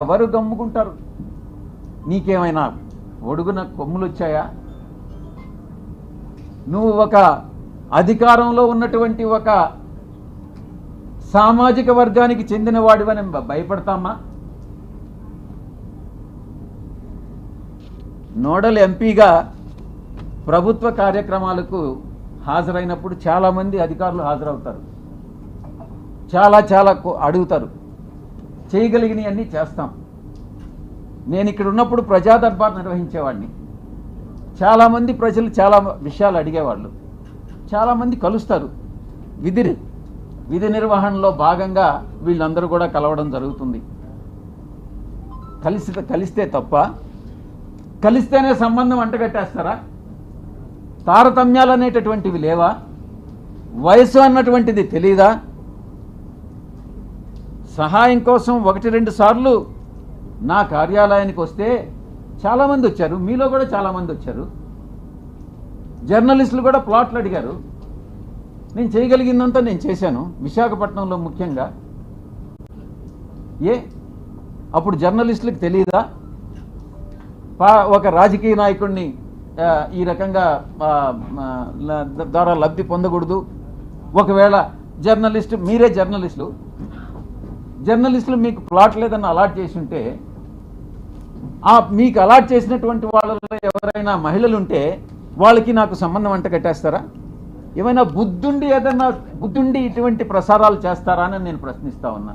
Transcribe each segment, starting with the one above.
ఎవరు గమ్ముకుంటారు? నీకేమైనా ఒడుగున కొమ్ములు వచ్చాయా? నువ్వు ఒక అధికారంలో ఉన్నటువంటి ఒక సామాజిక వర్గానికి చెందిన వాడివని భయపడతామా? నోడల్ ఎంపీగా ప్రభుత్వ కార్యక్రమాలకు హాజరైనప్పుడు చాలామంది అధికారులు హాజరవుతారు, చాలా అడుగుతారు, చేయగలిగినవన్నీ చేస్తాం. నేను ఇక్కడ ఉన్నప్పుడు ప్రజా దర్బార్ నిర్వహించేవాడిని. చాలామంది ప్రజలు చాలా విషయాలు అడిగేవాళ్ళు, చాలామంది కలుస్తారు. విధి నిర్వహణలో భాగంగా వీళ్ళందరూ కూడా కలవడం జరుగుతుంది. కలిస్తే తప్ప, కలిస్తేనే సంబంధం అంటగట్టేస్తారా? తారతమ్యాలు అనేటటువంటివి లేవా? వయసు అన్నటువంటిది తెలీదా? సహాయం కోసం 1-2 సార్లు నా కార్యాలయానికి వస్తే చాలామంది వచ్చారు, మీలో కూడా చాలామంది వచ్చారు. జర్నలిస్టులు కూడా ప్లాట్లు అడిగారు. నేను చేయగలిగిందంతా నేను చేశాను, విశాఖపట్నంలో ముఖ్యంగా. అప్పుడు జర్నలిస్టులకు తెలియదా? ఒక రాజకీయ నాయకుడిని ఈ రకంగా ద్వారా లబ్ధి పొందకూడదు. ఒకవేళ మీరే జర్నలిస్టులు మీకు ప్లాట్ లేదని అలాట్ చేసి ఉంటే, మీకు అలాట్ చేసినటువంటి వాళ్ళలో ఎవరైనా మహిళలు ఉంటే వాళ్ళకి నాకు సంబంధం అంట కట్టేస్తారా? ఏమైనా బుద్ధుండి ఇటువంటి ప్రసారాలు చేస్తారా అని నేను ప్రశ్నిస్తా ఉన్నా.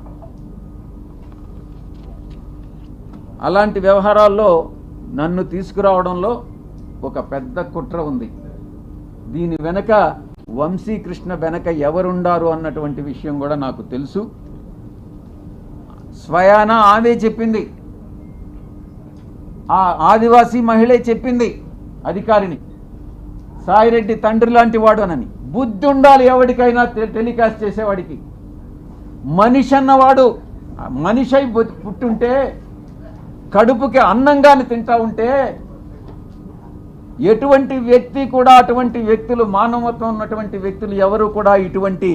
అలాంటి వ్యవహారాల్లో నన్ను తీసుకురావడంలో ఒక పెద్ద కుట్ర ఉంది. దీని వెనక వంశీకృష్ణ వెనక ఎవరుండారు అన్నటువంటి విషయం కూడా నాకు తెలుసు. స్వయాన ఆమె చెప్పింది, ఆ ఆదివాసీ మహిళే చెప్పింది అధికారిని, సాయిరెడ్డి తండ్రి లాంటి వాడు అనని. బుద్ధి ఉండాలి ఎవరికైనా, టెలికాస్ట్ చేసేవాడికి. మనిషి అన్నవాడు మనిషి అయి పుట్టుంటే, కడుపుకి అన్నంగాని తింటా ఉంటే, ఎటువంటి వ్యక్తి కూడా, అటువంటి వ్యక్తులు, మానవత్వం ఉన్నటువంటి వ్యక్తులు ఎవరు కూడా ఇటువంటి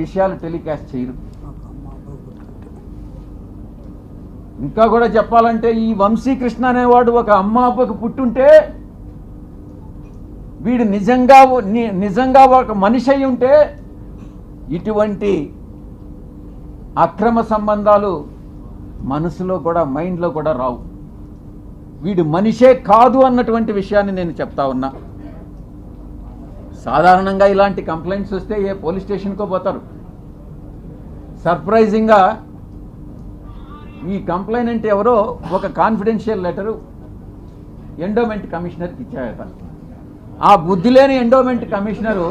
విషయాలు టెలికాస్ట్ చేయరు. ఇంకా కూడా చెప్పాలంటే, ఈ వంశీకృష్ణ అనేవాడు ఒక అమ్మ అబ్బకు పుట్టుంటే, వీడు నిజంగా ఒక మనిషి అయి ఉంటే ఇటువంటి అక్రమ సంబంధాలు మనసులో కూడా, మైండ్లో కూడా రావు. వీడు మనిషే కాదు అన్నటువంటి విషయాన్ని నేను చెప్తా ఉన్నా. సాధారణంగా ఇలాంటి కంప్లైంట్స్ వస్తే ఏ పోలీస్ స్టేషన్కో పోతారు. సర్ప్రైజింగ్గా ఈ కంప్లైంట్ ఎవరో ఒక కాన్ఫిడెన్షియల్ లెటరు ఎండోమెంట్ కమిషనర్కి ఇచ్చాయట. ఆ బుద్ధి లేని ఎండోమెంట్ కమిషనరు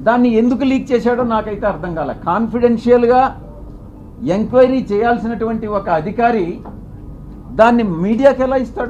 దాన్ని ఎందుకు లీక్ చేశాడో నాకైతే అర్థం కాలే. కాన్ఫిడెన్షియల్గా ఎంక్వైరీ చేయాల్సినటువంటి ఒక అధికారి దాన్ని మీడియాకి ఎలా ఇస్తాడు?